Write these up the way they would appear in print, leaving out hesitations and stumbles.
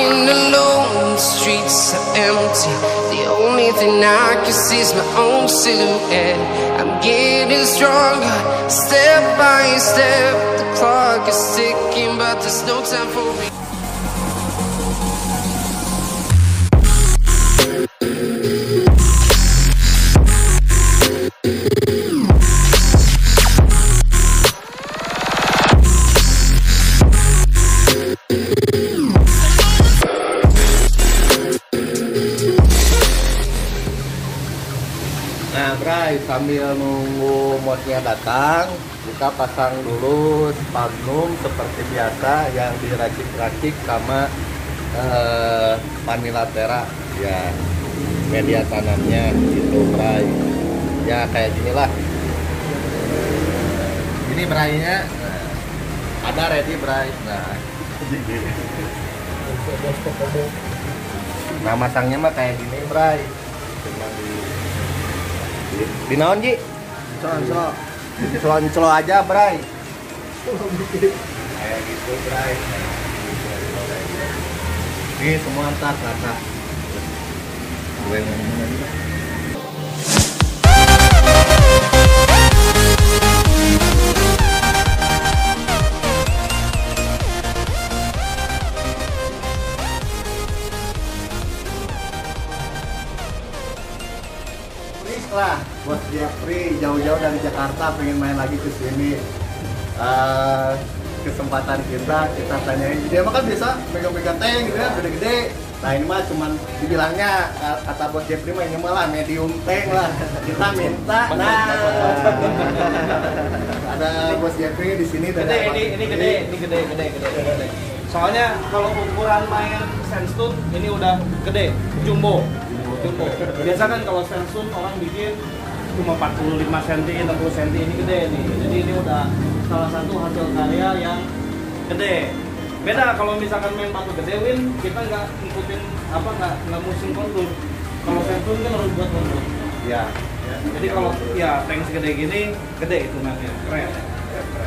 walking alone, the streets are empty. The only thing I can see is my own silhouette. I'm getting stronger, step by step. The clock is ticking, but there's no time for me. Nah, Bray, sambil nunggu modnya datang, kita pasang dulu sphagnum seperti biasa yang diracik-racik sama Panilatera ya, media tanamnya gitu, Bray. Ya kayak gini lah. Ini Braynya, ada ready, Bray. Nah, masangnya mah kayak gini, Bray. Cuma di naon, Ji? Celo aja, Bray. Kayak gitu, Bray. Ini semua ntar rata. Gue ngomong lagi. Lah, buat Jeffrey jauh-jauh dari Jakarta pengen main lagi ke sini. Kesempatan kita tanyain. Dia mah kan biasa pegang-pegang tank gitu ya, gede-gede. Nah ini mah cuman dibilangnya kata bos Jeffrey mah ini malah medium tank lah. Kita minta. Nah, ada bos Jeffrey di sini. Gede, ini gede. Soalnya kalau ukuran main sandstone ini udah gede, jumbo. Biasa kan kalau sandstone orang bikin cuma 45 cm, 60 cm, ini gede nih. Jadi ini udah salah satu hasil karya yang gede. Beda kalau misalkan main batu gede, Win, kita nggak ngikutin nggak musim kontur. Kalau sandstone kan harus buat kontur. Ya. Jadi kalau ya tank segede gini, gede itu nanti keren.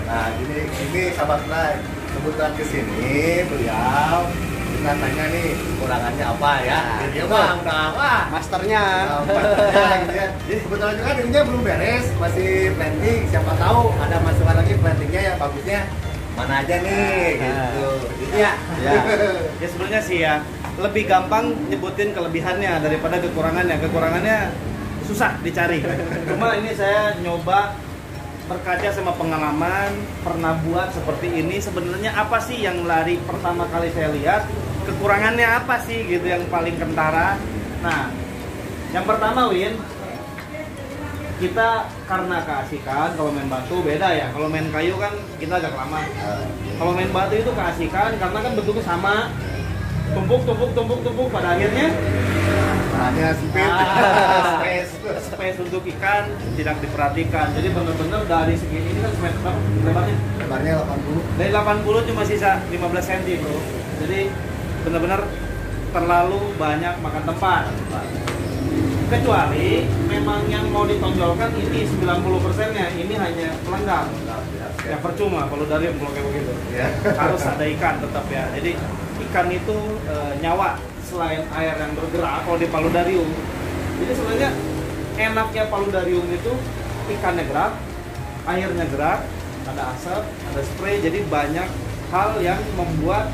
Nah ini sahabat Bray, kebetulan kesini beliau kita tanya nih kekurangannya apa ya. Dia mah udah masternya gitu ya. Jadi kebetulan juga ininya belum beres, masih planting. Siapa tahu ada masukan lagi plantingnya yang bagusnya mana aja nih gitu. Ya sebenarnya sih ya lebih gampang nyebutin kelebihannya daripada kekurangannya. Kekurangannya susah dicari. Cuma ini saya nyoba berkaca sama pengalaman, pernah buat seperti ini. Sebenarnya apa sih yang lari pertama kali saya lihat, kekurangannya apa sih gitu yang paling kentara. Nah, yang pertama, Win, kita karena keasikan. Kalau main batu beda ya, kalau main kayu kan kita agak lama. Kalau main batu itu keasikan karena kan bentuknya sama, tumpuk pada akhirnya space untuk ikan tidak diperhatikan. Jadi benar-benar dari segini ini kan semeter berapa lebarnya 80. Dari 80 cuma sisa 15 cm, bro. Jadi benar-benar terlalu banyak makan tempat. Kecuali memang yang mau ditonjolkan ini 90%-nya ini hanya pelengkap. Ya percuma paludarium kalau kayak begitu. Harus ada ikan tetap ya. Jadi ikan itu nyawa selain air yang bergerak kalau di paludarium. Jadi sebenarnya enaknya paludarium itu ikannya gerak, airnya gerak, ada asap, ada spray, jadi banyak hal yang membuat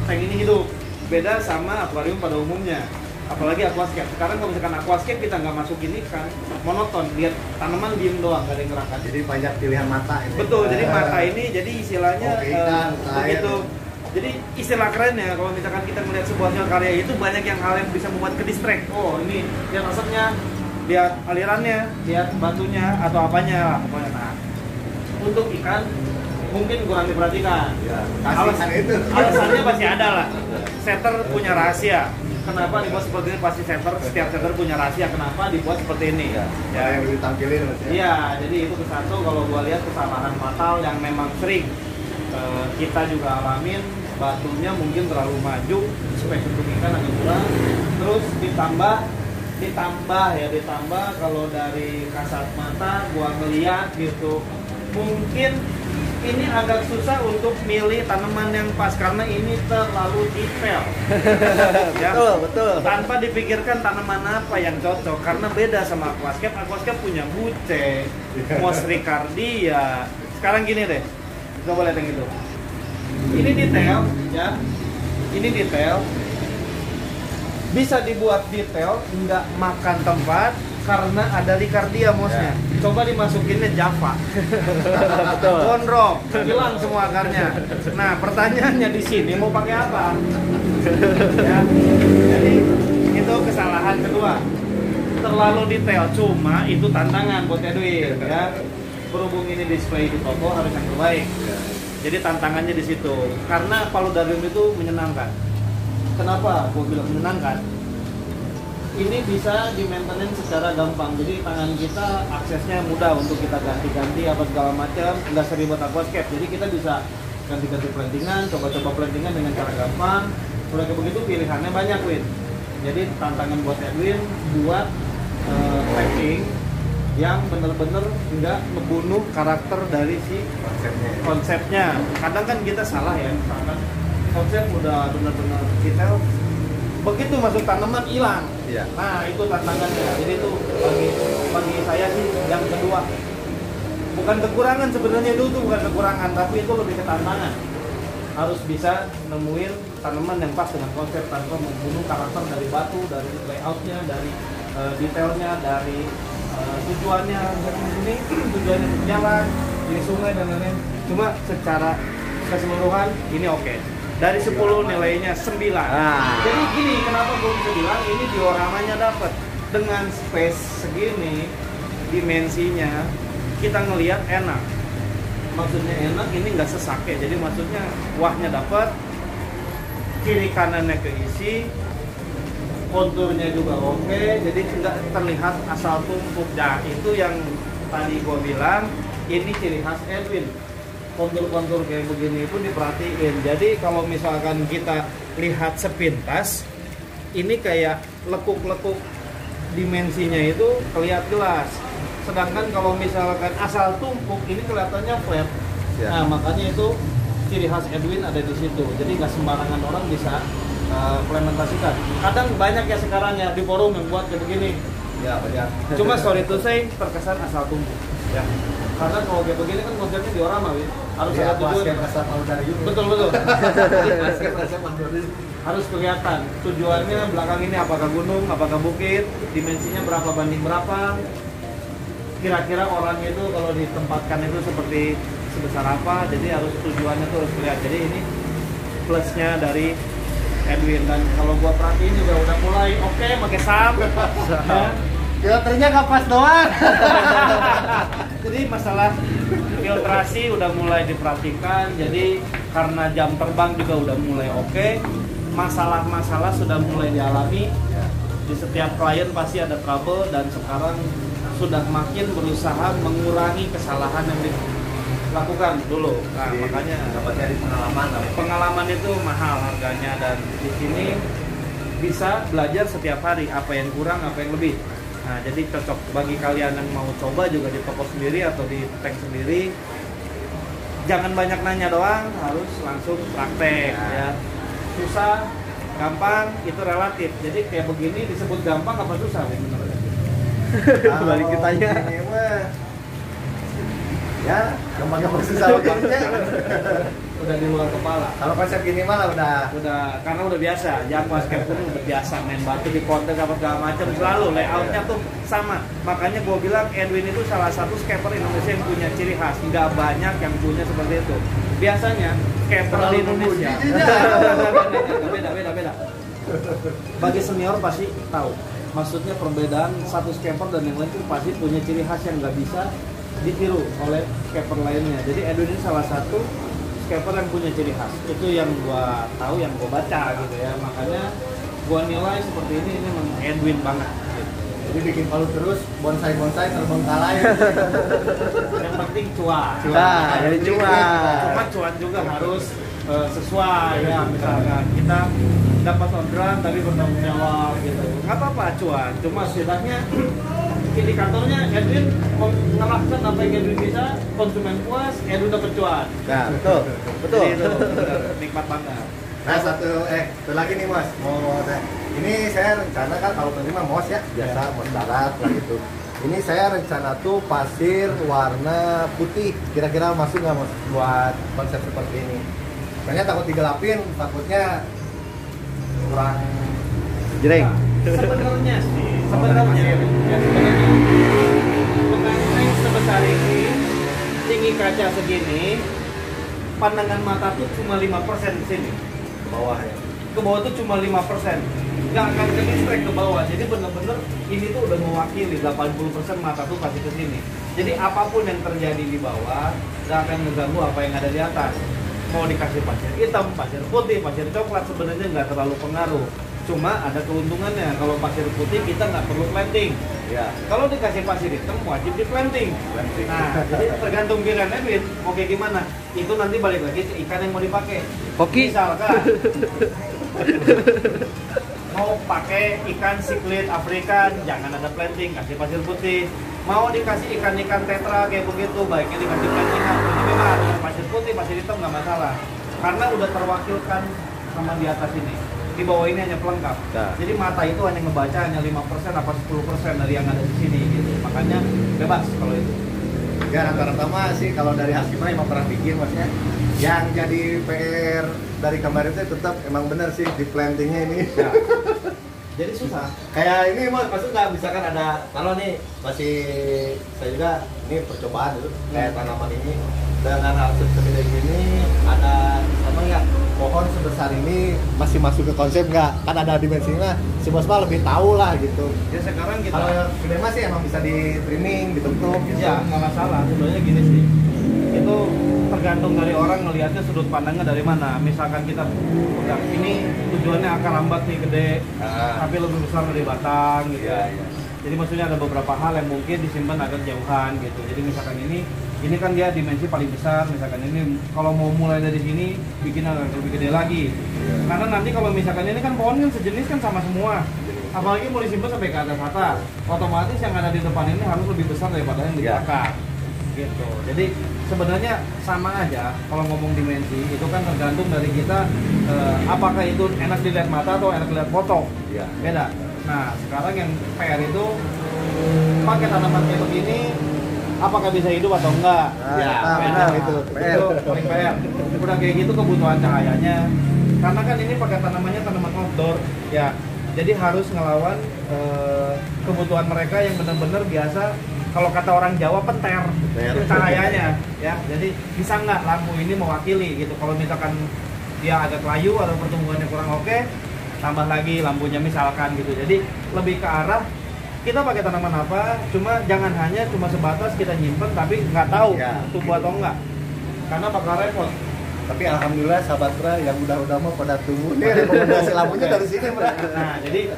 tank ini hidup. Beda sama akuarium pada umumnya. Apalagi aquascape. Sekarang kalau misalkan aquascape kita nggak masukin ikan, monoton, lihat tanaman diem doang, nggak ada yang gerakan. Jadi banyak pilihan mata ini. Betul, jadi mata ini jadi istilahnya begitu. Jadi istilah kerennya kalau misalkan kita melihat sebuah hasil karya itu banyak yang hal yang bisa membuat ke distract. Oh ini lihat asapnya, lihat alirannya, lihat batunya atau apanya lah pokoknya. Nah, untuk ikan mungkin kurang diperhatikan. Ya, alasannya pasti ada lah. Setter punya rahasia. Kenapa dibuat seperti ini? Pasti setter, setiap setter punya rahasia kenapa dibuat seperti ini. Ya yang ditampilin mas ya. Iya, jadi itu ke satu kalau gua lihat kesalahan fatal yang memang sering kita juga alamin. Batunya mungkin terlalu maju, space untuk ikan agak kurang. Terus ditambah kalau dari kasat mata gua ngeliat gitu, mungkin ini agak susah untuk milih tanaman yang pas karena ini terlalu detail. Ya, betul. Tanpa dipikirkan tanaman apa yang cocok karena beda sama aquascape. Aquascape punya buce, Moss ricardia. Sekarang gini deh, coba lihat yang itu. Ini detail, ya. Ini detail. Bisa dibuat detail, nggak makan tempat karena ada ricardia mossnya. Coba dimasukinnya Java. Betul. Gondrong, hilang semua akarnya. Nah, pertanyaannya di sini mau pakai apa? Ya. Jadi itu kesalahan kedua. Terlalu detail, cuma itu tantangan buat Edwin ya. Berhubung ini display di toko harus yang terbaik. Jadi tantangannya di situ. Karena paludarium itu menyenangkan. Kenapa? Gue bilang menyenangkan. Ini bisa di-maintenance secara gampang. Jadi tangan kita aksesnya mudah untuk kita ganti-ganti apa segala macam, nggak seribet aquascape. Jadi kita bisa ganti-ganti plantingan, coba-coba plantingan dengan cara gampang. Udah kayak begitu pilihannya banyak, Win. Jadi tantangan buat Edwin buat packing yang bener-bener nggak membunuh karakter dari si konsepnya. Kadang kan kita salah ya, misalkan konsep udah bener-bener detail, begitu masuk tanaman hilang. Iya. Nah itu tantangannya. Jadi itu bagi saya sih yang kedua. Bukan kekurangan sebenarnya, itu bukan kekurangan, tapi itu lebih ke tantangan. Harus bisa nemuin tanaman yang pas dengan konsep tanpa membunuh karakter dari batu, dari layoutnya, dari detailnya, dari tujuannya ini tujuannya untuk jalan, di sungai dan lain-lain. Cuma secara keseluruhan ini oke. Dari 10 nilainya 9. Jadi gini, kenapa gue bisa bilang ini dioramanya dapat dengan space segini, dimensinya kita ngelihat enak. Maksudnya enak, ini nggak sesak ya. Jadi maksudnya wahnya dapat, kiri kanannya keisi, konturnya juga oke. Jadi nggak terlihat asal tumpuk. Nah itu yang tadi gue bilang, ini ciri khas Edwin. Kontur-kontur kayak begini pun diperhatiin. Jadi kalau misalkan kita lihat sepintas, ini kayak lekuk-lekuk dimensinya itu kelihatan jelas. Sedangkan kalau misalkan asal tumpuk, ini kelihatannya flat. Nah makanya itu ciri khas Edwin ada di situ. Jadi nggak sembarangan orang bisa implementasikan. Kadang banyak ya sekarang ya di forum yang buat kayak begini. Ya banyak. Cuma sorry to say terkesan asal tumpuk. Ya. Karena kalau kayak begini kan konsepnya diorama, Win. Harus ada tujuan. Betul. Harus kelihatan tujuannya belakang ini apakah gunung, apakah bukit, dimensinya berapa banding berapa. Kira-kira orang itu kalau ditempatkan itu seperti sebesar apa. Jadi harus tujuannya tuh harus kelihatan. Jadi ini plusnya dari Edwin. Dan kalau gua perhatiin juga udah mulai oke pakai SAM. Filternya nggak pas doang. Jadi masalah filtrasi udah mulai diperhatikan. Jadi karena jam terbang juga udah mulai oke. Masalah-masalah sudah mulai dialami. Di setiap klien pasti ada trouble dan sekarang sudah makin berusaha mengurangi kesalahan yang dilakukan dulu. Nah, makanya dapat dari pengalaman. Pengalaman itu mahal harganya dan di sini bisa belajar setiap hari apa yang kurang, apa yang lebih. Nah, jadi cocok bagi kalian yang mau coba juga di toko sendiri atau di tank sendiri. Jangan banyak nanya doang, harus langsung praktek ya. Susah, gampang itu relatif. Jadi kayak begini disebut gampang apa susah menurut Balik kitanya. Ya, gampang-gampang susah waktunya. Udah di luar kepala. Kalau konsep gini malah udah Karena udah biasa. Aquascape pun udah biasa main batu di konten apa segala macam, selalu layoutnya tuh sama. Makanya gue bilang Edwin itu salah satu scaper Indonesia yang punya ciri khas. Nggak banyak yang punya seperti itu. Biasanya scaper di Indonesia beda. Bagi senior pasti tahu. Maksudnya perbedaan satu scaper dan yang lain itu pasti punya ciri khas yang nggak bisa ditiru oleh scaper lainnya. Jadi Edwin ini salah satu scaper yang punya ciri khas. Itu yang gua tahu, yang gua baca gitu ya. Makanya gua nilai seperti ini memang Edwin banget gitu. Jadi bikin palu terus, bonsai terbengkalai. Yang penting cuan. Jadi cuan. Cuma cuan juga harus sesuai ya. Misalkan kita dapat orderan tapi bertanggung jawab gitu. Nggak apa-apa cuan. Cuma setidaknya indikatornya Edwin mengerahkan apa baik Edwin bisa, konsumen puas, Edwin dapat cuan. Nah, betul. Betul. Jadi itu benar, nikmat banget. Nah satu lagi nih Mas, ini saya rencana kan kalau tadi mah mos ya, biasa mos darat lah gitu. Ini saya rencana tuh pasir warna putih, kira-kira masuk nggak Mas buat konsep seperti ini? Soalnya takut digelapin, takutnya kurang Jreng. Sebenarnya mengenai sebesar ini, tinggi kaca segini, pandangan mata tuh cuma 5% di sini. bawah ya. Ke bawah tuh cuma 5%. Nggak akan ke distract ke bawah. Jadi bener-bener ini tuh udah mewakili 80% mata tuh pasti ke sini. Jadi apapun yang terjadi di bawah nggak akan mengganggu apa yang ada di atas. Mau dikasih pasir hitam, pasir putih, pasir coklat sebenarnya nggak terlalu pengaruh. Cuma ada keuntungannya, kalau pasir putih kita nggak perlu planting. Ya. Kalau dikasih pasir hitam wajib di planting. Nah, jadi tergantung pilihan Edwin mau kayak gimana. Itu nanti balik lagi ke ikan yang mau dipakai. Hoki. Misalkan mau pakai ikan siklit Afrikan, jangan ada planting, kasih pasir putih. Mau dikasih ikan-ikan tetra kayak begitu, baiknya dikasih plantingan. Jadi memang ada pasir putih, pasir hitam nggak masalah. Karena udah terwakilkan sama di atas ini. Di bawah ini hanya pelengkap. Nah. Jadi mata itu hanya ngebaca hanya 5% apa 10% dari yang ada di sini gitu. Makanya bebas kalau itu. Ya rata-rata mah sih kalau dari hasil mah emang pernah bikin maksudnya. Yang jadi PR dari kemarin itu tetap emang benar sih di plantingnya ini. Ya. Jadi susah. Kayak ini Mas, maksud nggak misalkan ada kalau nih masih saya juga ini percobaan dulu kayak tanaman ini dengan hasil segede gini ada apa nggak pohon sebesar ini masih masuk ke konsep nggak? Kan ada dimensinya si Bos mah lebih tahu lah gitu. Ya sekarang kita Kalau yang gede mah sih emang bisa di trimming dibentuk gitu. ya nggak masalah. Sebenarnya gini sih. Itu tergantung dari orang ngelihatnya sudut pandangnya dari mana. Misalkan kita udah ini tujuannya akar lambat nih gede, tapi lebih besar dari batang gitu. Iya, iya. Jadi maksudnya ada beberapa hal yang mungkin disimpan agak jauhan gitu. Jadi misalkan ini kan dia dimensi paling besar. Misalkan ini kalau mau mulai dari sini bikin agak lebih gede lagi. Karena nanti kalau misalkan ini kan pohon kan sejenis kan sama semua. Apalagi mau disimpan sampai ke atas, otomatis yang ada di depan ini harus lebih besar daripada yang di belakang. Gitu. Jadi sebenarnya sama aja kalau ngomong dimensi itu kan tergantung dari kita apakah itu enak dilihat mata atau enak dilihat foto. Iya. Beda. Nah, sekarang yang PR itu pakai tanaman kayak begini apakah bisa hidup atau enggak? Ya, benar itu. Itu paling PR. Udah kayak gitu kebutuhan cahayanya. Karena kan ini pakai tanamannya tanaman outdoor, ya. Jadi harus ngelawan kebutuhan mereka yang benar-benar biasa. Kalau kata orang Jawa penter cahayanya, ya. Jadi bisa nggak lampu ini mewakili gitu. Kalau misalkan dia agak layu atau pertumbuhannya kurang oke, tambah lagi lampunya misalkan gitu. Jadi lebih ke arah kita pakai tanaman apa, cuma jangan hanya cuma sebatas kita nyimpen tapi nggak tahu tumbuh atau enggak. Karena bakal repot. Tapi alhamdulillah sahabat Bra yang udah mah pada tumbuh. Ini rekomendasi lampunya dari sini Bra. Nah, jadi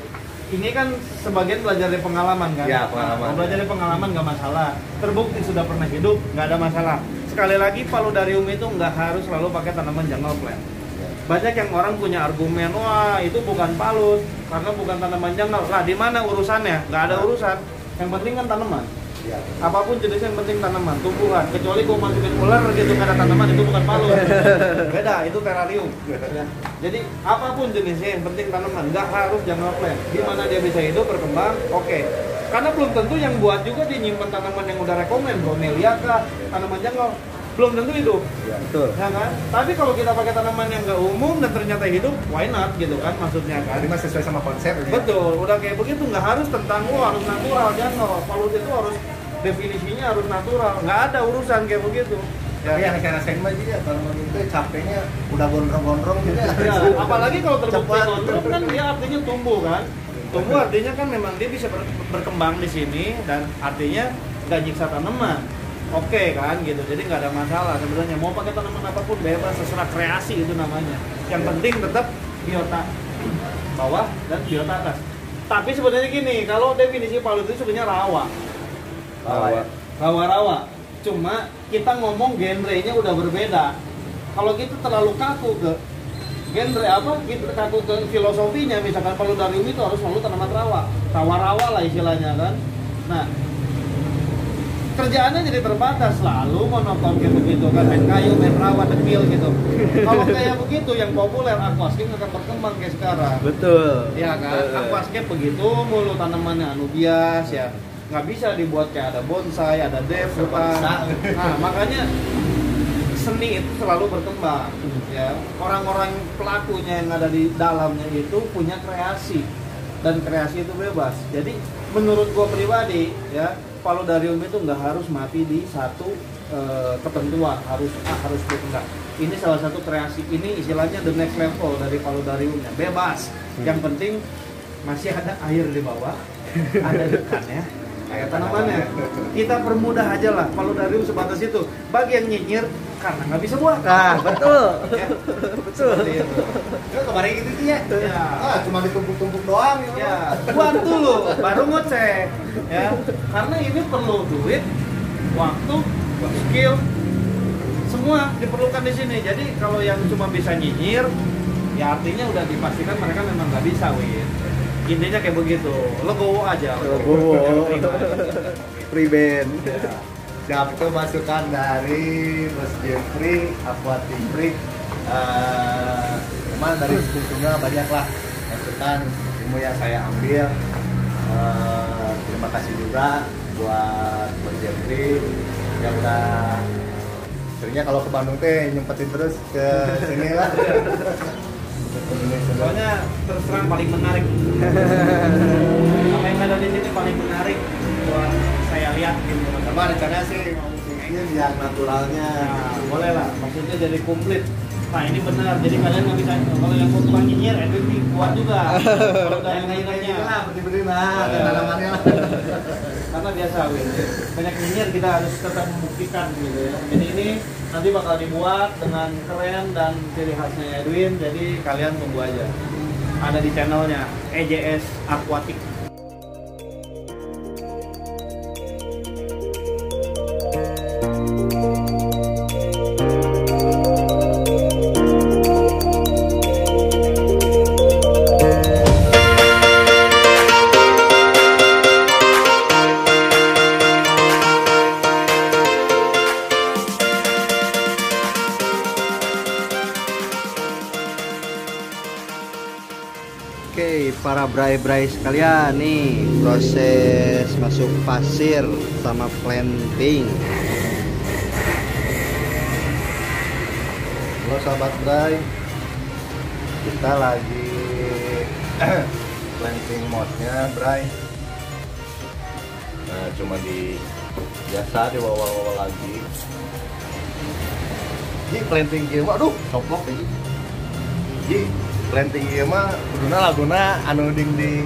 ini kan sebagian belajar dari pengalaman kan? Ya, pengalaman. Nah, belajar dari pengalaman nggak masalah. Terbukti sudah pernah hidup, nggak ada masalah. Sekali lagi paludarium itu nggak harus selalu pakai tanaman jungle plant. Banyak yang orang punya argumen, wah itu bukan palud karena bukan tanaman jungle. Lah di mana urusannya? Nggak ada urusan. Yang penting kan tanaman. Ya. Apapun jenisnya yang penting tanaman, tumbuhan. Kecuali kau masukin ular gitu karena tanaman itu bukan palud. Beda, itu terarium. Jadi apapun jenisnya yang penting tanaman, nggak harus jungle plant. Di mana dia bisa hidup berkembang, oke. Karena belum tentu yang buat juga dia nyimpen tanaman yang udah rekomen, bromelia kah, tanaman jungle, belum tentu hidup. Ya. Betul. Ya kan? Tapi kalau kita pakai tanaman yang nggak umum dan ternyata hidup, why not gitu kan maksudnya kan? Ini mah sesuai sama konsep ya. Betul, udah kayak begitu nggak harus tentang harus natural jungle. Palud itu harus definisinya harus natural, nggak ada urusan kayak begitu. Tapi yang saya rasain mah juga tanaman itu capeknya udah gondrong-gondrong juga. Ya, apalagi kalau terbukti Cepat. gondrong kan dia artinya tumbuh kan. Tumbuh artinya kan memang dia bisa berkembang di sini dan artinya nggak nyiksa tanaman. Oke kan gitu, jadi nggak ada masalah sebenarnya. Mau pakai tanaman apapun bebas, terserah, kreasi itu namanya. Yang penting tetap biota bawah dan biota atas. Tapi sebenarnya gini, kalau definisi palud itu sebenarnya rawa. Rawa-rawa. Cuma kita ngomong genrenya udah berbeda. Kalau gitu terlalu kaku ke genre apa? Kita kaku ke filosofinya. Misalkan paludarium itu harus selalu tanaman rawa. Rawa-rawa lah istilahnya kan. Nah, kerjaannya jadi terbatas, selalu monoton kayak begitu kan, main kayu, main rawa, dekil gitu. Kalau kayak begitu yang populer, aquascape akan berkembang kayak sekarang. Betul. Ya kan, aquascape begitu mulu, tanamannya anubias ya, nggak bisa dibuat kayak ada bonsai, ada defukan. Nah makanya seni itu selalu berkembang ya. Orang-orang pelakunya yang ada di dalamnya itu punya kreasi, dan kreasi itu bebas. Jadi menurut gua pribadi ya, paludarium itu nggak harus mati di satu ketentuan, harus harus B, enggak. Ini salah satu kreasi, ini istilahnya the next level dari paludariumnya, bebas. Yang penting masih ada air di bawah, ada ikannya, kayak tanamannya. Kita permudah aja lah, paludarium sebatas itu. Bagi yang nyinyir karena nggak bisa buat. Nah, betul. Ya, Betul. seperti itu. Itu kemarin gitu sih ya. Ya. Cuma ditumpuk-tumpuk doang gitu. Ya, buat dulu, baru ngecek. Ya, karena ini perlu duit, waktu, skill, semua diperlukan di sini. Jadi kalau yang cuma bisa nyinyir, ya artinya udah dipastikan mereka memang nggak bisa, Win. Intinya kayak begitu, legowo aja. Legowo. Free band. Ya. Siap tuh masukan dari Mas Jeffrey, Aquatic Freak. Cuman dari sebelumnya banyak lah masukan ilmu yang saya ambil. Terima kasih juga buat Mas Jeffrey yang udah seringnya kalau ke Bandung teh nyempetin terus ke sini lah. Soalnya terus terang paling menarik. Apa yang ada di sini paling menarik buat saya lihat gitu. Sama rencana sih mau bikin yang naturalnya. Nah, boleh lah, maksudnya jadi komplit. Nah ini benar, jadi kalian nggak bisa, kalau yang tukang nyinyir, Edwin kuat juga. Kalau udah yang nyinyirnya lah, bener-bener lah, tanamannya lah. Karena biasa, Win, banyak nyinyir kita harus tetap membuktikan gitu ya. Jadi ini nanti bakal dibuat dengan keren dan ciri khasnya Edwin, jadi kalian tunggu aja. Ada di channelnya EJS Aquatic. Oke, para bray-bray sekalian, nih proses masuk pasir sama planting. Halo sahabat Bray, kita lagi planting mode-nya Bray. Nah, cuma di biasa di wawal-wawal lagi. Ji planting ieu mah aduh, soplok ini. Ji planting ieu mah kuduna laguna anu dinding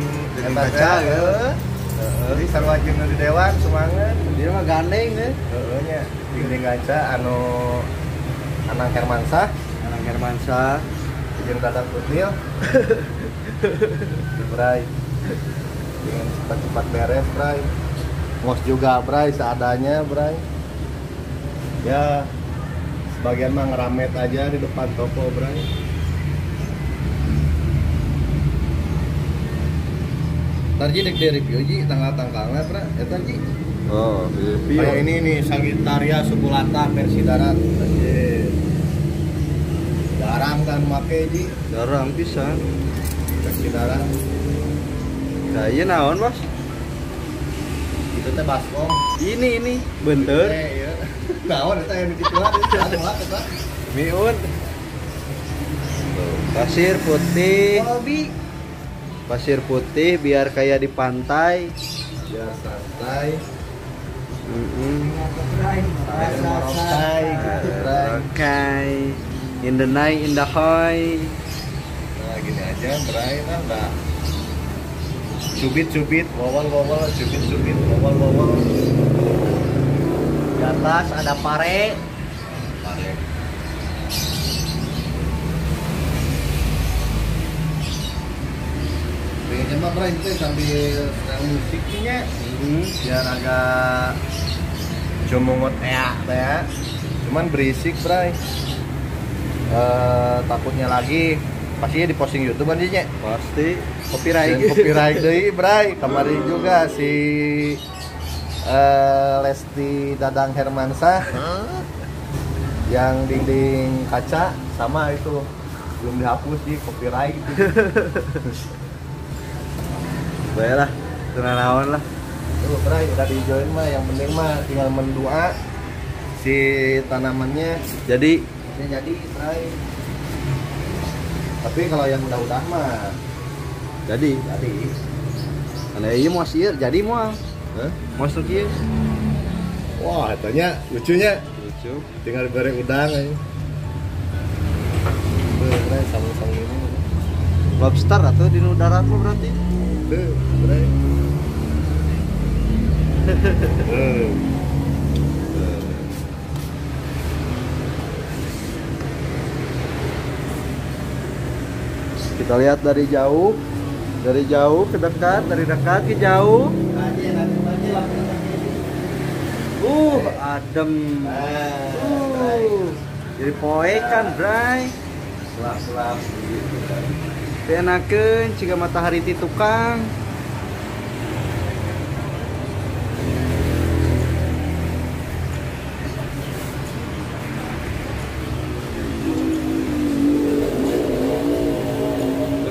kaca ya. Jadi sarua jeung di dewan semangat. Dia mah gandeng deh. Heeh nya, dinding kaca anu Anang Hermansyah, Anang Hermansyah, jeung Dadak Putnil. Bray. Dengan cepat-cepat beres, Bray. Ngos juga, Bray, seadanya, Bray. Ya, sebagian mah ngeramet aja di depan toko, Bray. Ntar Ji dek di review Ji tanggal-tanggalnya, Bray. Eta Ji. oh review. Kayak ini nih Sagittaria suculata versi darat. Anjir. Jarang kan make Ji Jarang pisan. versi darat. Saya naon mas? Itu teh baskom. Ini bener. Iya. Naon eta yang dikituan itu anu eta. Miun. Pasir putih. Hobi. Pasir putih biar kayak di pantai. Biar santai. Santai. Bray. Okay. In the night, in the high. Nah, gini aja, Bray, nah, udah cubit-cubit, wawal-wawal, cubit-cubit, wawal-wawal. Di atas ada pare. Pare. Pengennya mah Bray itu sambil sedang musiknya, biar agak cumungut ya. Cuman berisik, Bray. Takutnya lagi pastinya di posting YouTube kan dia Pasti copyright. copyright deui Bray. Kemarin juga si Lesti Dadang Hermansyah. Yang dinding kaca sama itu belum dihapus di copyright gitu. Baiklah, tenang lah. Tuh, Bray, udah di-join mah, yang penting mah tinggal mendua si tanamannya Jadi jadi, Bray. Tapi kalau yang udah mah jadi anda iya mau sihir jadi mau hah? mau sukir Wah, katanya lucunya lucu. tinggal beri udang aja. Tuh, Bray, sama-sama ini. Lobster atau di darat lo berarti? Tuh, Bray. Tuh. Kita lihat dari jauh ke dekat, dari dekat ke jauh. Adem. Jadi poekan, Bray. Selap-selap gitu kan. Enakeun jika matahari ti tukang.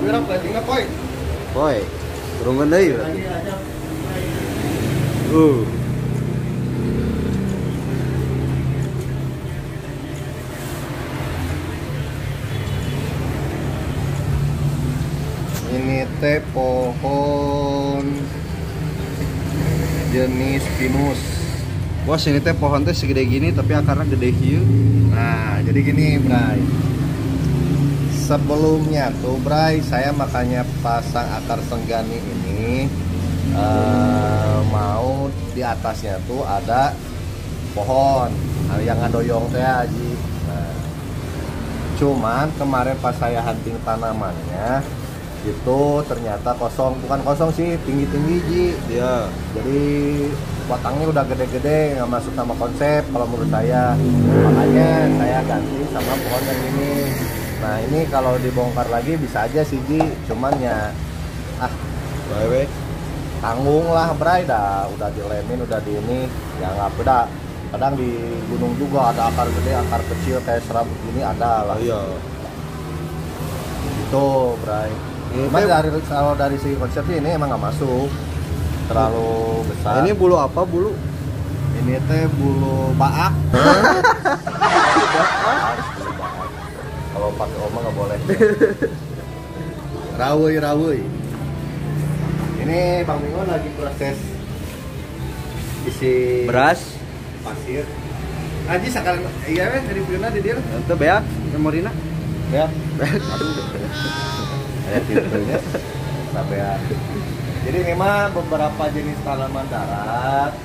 Berapa platingnya, Poy? Poe. Turungan deui berarti. Ini teh pohon jenis pinus. Wah, sini teh pohon teh segede gini tapi akarnya gede hieu. Nah, jadi gini, Bray. Sebelumnya tuh, Bray, saya makanya pasang akar senggani ini mau di atasnya tuh ada pohon yang ngadoyong teh Haji. Nah, cuman kemarin pas saya hunting tanamannya itu ternyata kosong, bukan kosong sih, tinggi-tinggi Ji. Ya. Jadi batangnya udah gede-gede, nggak masuk sama konsep kalau menurut saya. Makanya saya ganti sama pohon yang ini. Nah, ini kalau dibongkar lagi bisa aja sih Ji, cuman ya Wewe. tanggung lah, Bray. Udah dilemin, udah di ini, ya nggak beda. Kadang di gunung juga ada akar gede, akar kecil kayak serabut gini ada lah. Iya. Itu, Bray. Cuma kalau dari segi konsepnya ini emang nggak masuk, terlalu besar. Ini bulu apa bulu? Ini teh bulu baak. Harus bulu baak. Kalau pakai oma nggak boleh. Rawui. Ini Bang Mingo lagi proses isi Beras. pasir. Aji sakal iya weh dari Fiona di dia. Itu beak, memorina. Ya. Aduh. Kayak filternya sampean. Jadi ini mah beberapa jenis tanaman darat,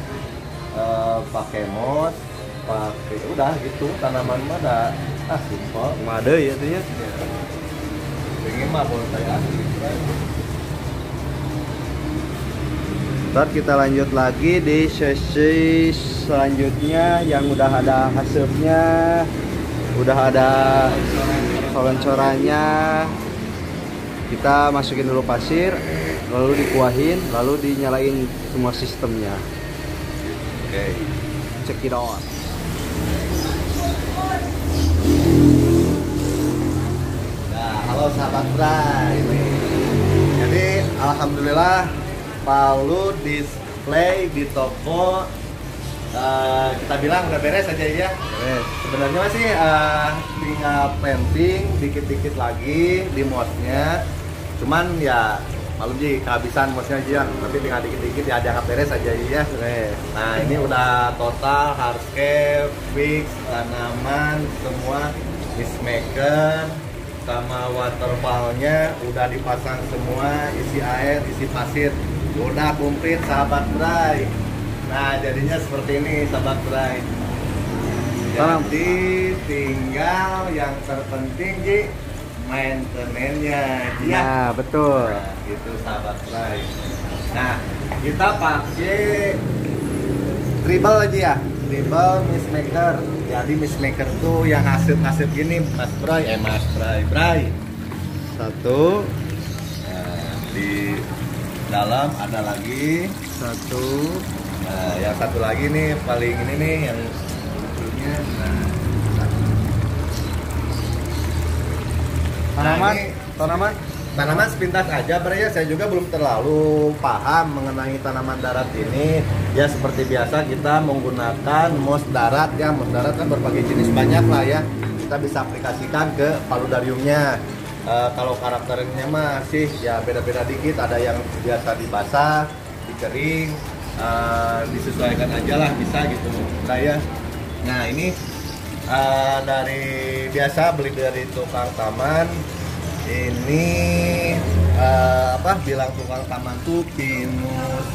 pakai mos, pakai udah gitu, tanaman mah ada simpel. Made ya tuh ya. Ini mah boleh saya asli. Ntar kita lanjut lagi di sesi selanjutnya yang udah ada hasilnya, udah ada coran-corannya. Kita masukin dulu pasir, lalu dikuahin, lalu dinyalain semua sistemnya. Oke. Check it out. Nah, halo sahabat Bray. Jadi alhamdulillah palu display di toko kita bilang udah beres aja ya. Beres. Sebenarnya masih tinggal painting dikit-dikit lagi di mosnya. Cuman ya maklum Ji, kehabisan mosnya aja. Tapi tinggal dikit-dikit ya ada beres aja ya. Beres. Nah, ini udah total hardscape, fix, tanaman, semua mistmaker sama waterfallnya udah dipasang semua, isi air, isi pasir. Udah komplit sahabat Bray. Nah, jadinya seperti ini sahabat Bray. Jadi tinggal yang terpenting Ji, maintenance-nya. Nah, betul. Nah, gitu sahabat Bray. Nah, kita pakai dribble aja ya. Dribble mistmaker. Jadi mistmaker tuh yang hasil gini Mas Bray, Bray. Satu, Nah, di dalam ada lagi satu, Nah, yang satu lagi nih paling ini nih yang lucunya. Tanaman, ini tanaman. tanaman sepintas aja, berarti saya juga belum terlalu paham mengenai tanaman darat ini. Ya seperti biasa kita menggunakan moss darat ya, moss darat kan berbagai jenis banyak lah ya. Kita bisa aplikasikan ke paludariumnya. Kalau karakternya masih ya beda-beda dikit, ada yang biasa dibasah, dikering, disesuaikan aja lah bisa gitu saya. Nah ini dari biasa beli dari tukang taman. Ini bilang tukang taman tuh pinus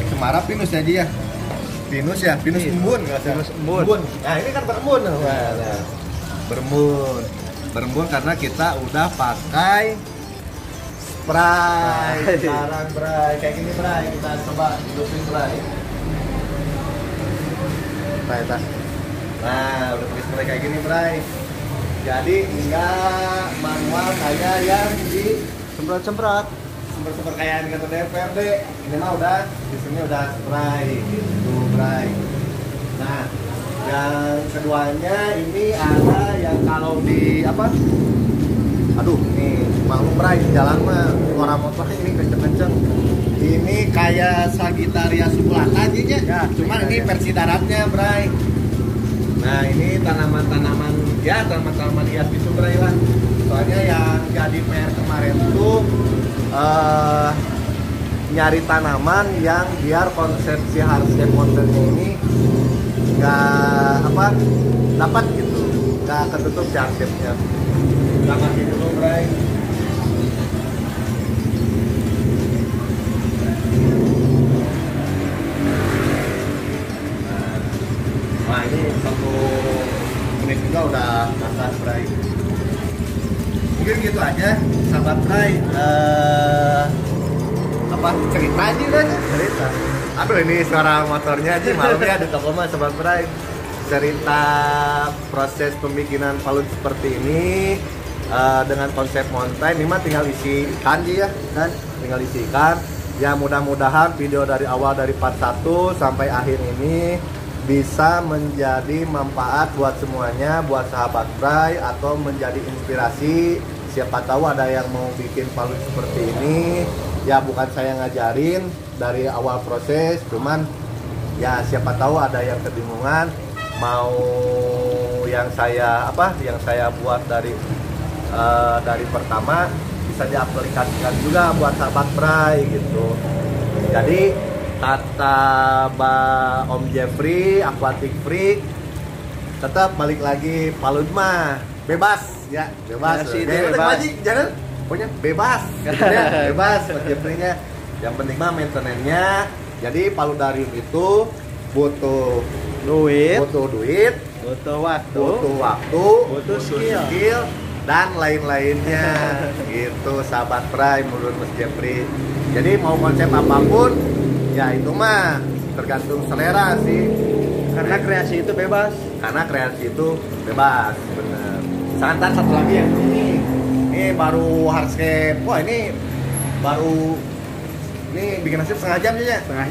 cemara pinus aja ya, pinus embun nggak sih? Pinus embun. Nah ini kan berembun. Nah, berembun karena kita udah pakai spray. Sekarang spray kayak gini spray, kita coba hidupin spray. Nah udah pakai spray kayak gini spray. Jadi enggak manual saya yang di Semprot-semprot. sumber-sumber kayak di kantor DPRD. Ini mah udah di sini udah spray gitu, spray. Nah, yang keduanya ini ada yang kalau di aduh, nih maklum spray jalan mah suara motor ini kenceng-kenceng. Ini kayak Sagittaria subulata aja ya. Cuman ini versi daratnya, spray. Nah ini tanaman-tanaman hias gitu bray lah. Soalnya yang jadi PR kemarin tuh nyari tanaman yang biar konsepsi hardscape mountainnya ini nggak dapat gitu, nggak ketutup si hardscape-nya. Kita kasih dulu bray. Nah ini 1 menit juga udah masak Bray. Mungkin gitu aja sahabat Bray. Cerita aja udah cerita. Aduh ini suara motornya aja malam ya di toko mah sahabat Bray. Cerita proses pembikinan palut seperti ini dengan konsep mountain. Ini mah tinggal isi ikan aja ya kan, tinggal isi ikan. Ya mudah-mudahan video dari awal dari part 1 sampai akhir ini bisa menjadi manfaat buat semuanya, buat sahabat Bray, atau menjadi inspirasi. Siapa tahu ada yang mau bikin palut seperti ini. Ya bukan saya ngajarin dari awal proses, cuman ya siapa tahu ada yang kebingungan mau yang saya buat dari pertama bisa diaplikasikan juga buat sahabat Bray gitu. Jadi kata Om Jeffrey, Aquatic Freak, tetap balik lagi palut mah bebas ya, bebas. Jangan pokoknya bebas, ya, bebas Om Jeffrey-nya. Yang penting mah maintenance-nya. Jadi paludarium itu butuh duit, butuh waktu, butuh skill dan lain-lainnya gitu sahabat Bray menurut Mas Jeffrey. Jadi mau konsep apapun ya itu mah tergantung selera sih, Karena kreasi itu bebas. Bener. Santan satu lagi yang ini baru hardscape. Wah ini baru bikin hasil setengah jam aja. Setengah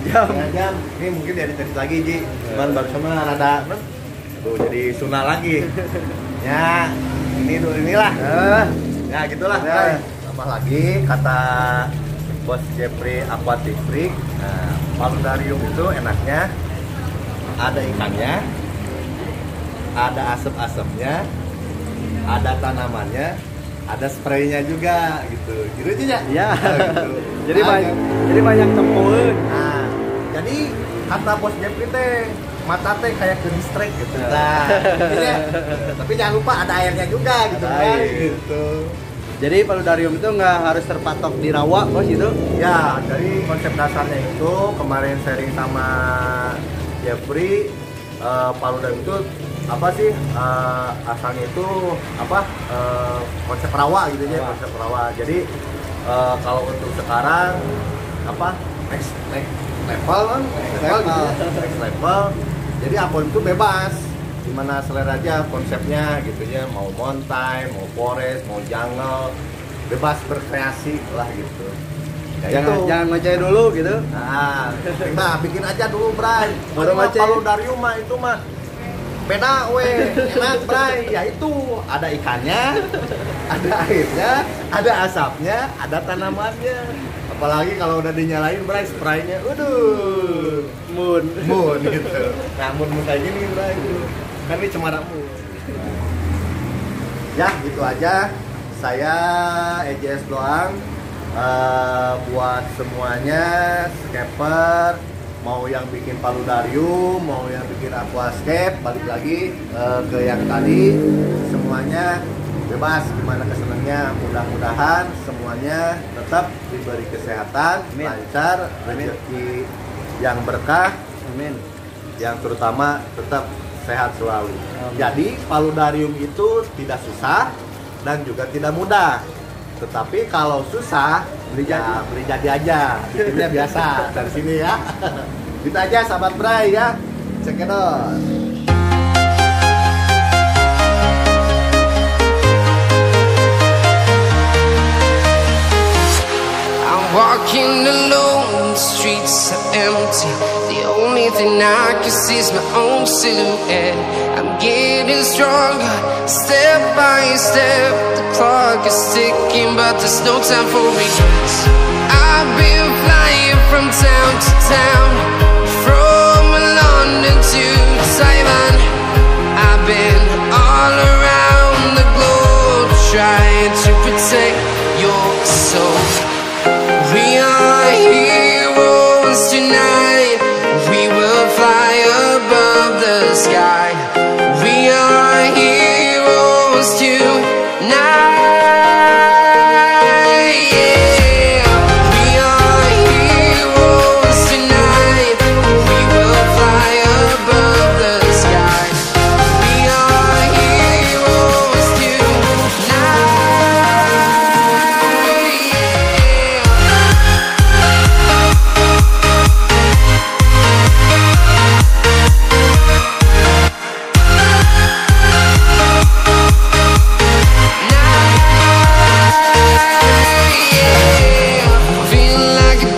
jam. Ini mungkin diedit lagi Ji. Cuman baru sama rada tuh jadi sunah lagi. Ya inilah. Ya gitulah. Tambah lagi kata Bos Jeffrey Aquatic Freak. Nah, paludarium itu enaknya ada ikannya, ada asap-asapnya, ada tanamannya, ada spraynya juga gitu. Gitu aja ya. Gitu. Jadi banyak tempuhan. Nah, jadi kata Bos Jeffrey teh mata teh kayak keristrek gitu. Nah, ya. Tapi jangan lupa ada airnya juga gitu kan. Gitu. Jadi paludarium itu nggak harus terpatok di rawa bos itu? Ya, dari konsep dasarnya itu kemarin sharing sama Jeffrey, paludarium itu apa sih asalnya itu konsep rawa gitu ya, konsep rawa. Jadi kalau untuk sekarang next level, jadi apapun itu bebas. Gimana selera aja konsepnya gitu ya, mau mountain, mau forest, mau jungle, bebas berkreasi lah gitu Jangan ngoceh dulu gitu. Nah, bikin aja dulu, Bray. Baru ngoceh. Paludarium mah itu mah beda enak, Bray. Ya itu ada ikannya, ada airnya, ada asapnya, ada tanamannya. Apalagi kalau udah dinyalain, Bray, spraynya, waduh, moon gitu. Nah, moon kayak gini, Bray. Kan ini cemara moon. Ya, gitu aja. Saya EJS doang. Buat semuanya, skipper, mau yang bikin paludarium, mau yang bikin aquascape, balik lagi ke yang tadi, semuanya bebas gimana kesenangnya. Mudah-mudahan semuanya tetap diberi kesehatan, lancar, rezeki yang berkah, Amin. yang terutama tetap sehat selalu. Jadi paludarium itu tidak susah dan juga tidak mudah. Tetapi kalau susah, beli jadi aja. Bikinnya biasa dari sini ya. Gitu aja sahabat Bray ya. Cekidot. I'm walking alone, the streets are empty. The only thing I can see is my own silhouette. I'm getting stronger, step by step. The clock is ticking, but there's no time for regrets. I've been flying from town to town, from London to Taiwan. I've been all around the globe, trying to protect your soul. We are heroes tonight. We will fly above the sky. We are heroes tonight. Yeah. We are heroes tonight. We will fly above the sky. We are heroes tonight. Feel like a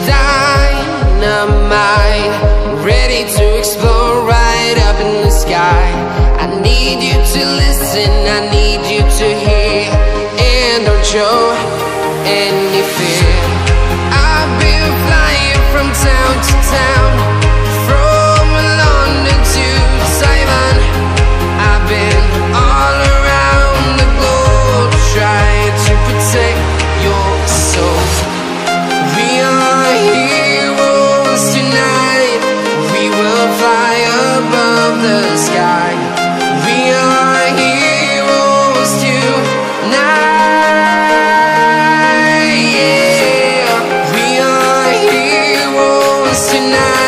dynamite, ready to explode right up in the sky. I need you to listen, I need you to hear, and don't show any fear. I've been flying from town to town, from London to Taiwan. I've been all around the globe, trying to protect your soul. We are heroes tonight. We will fly above the sky. We are heroes tonight. Yeah, we are heroes tonight.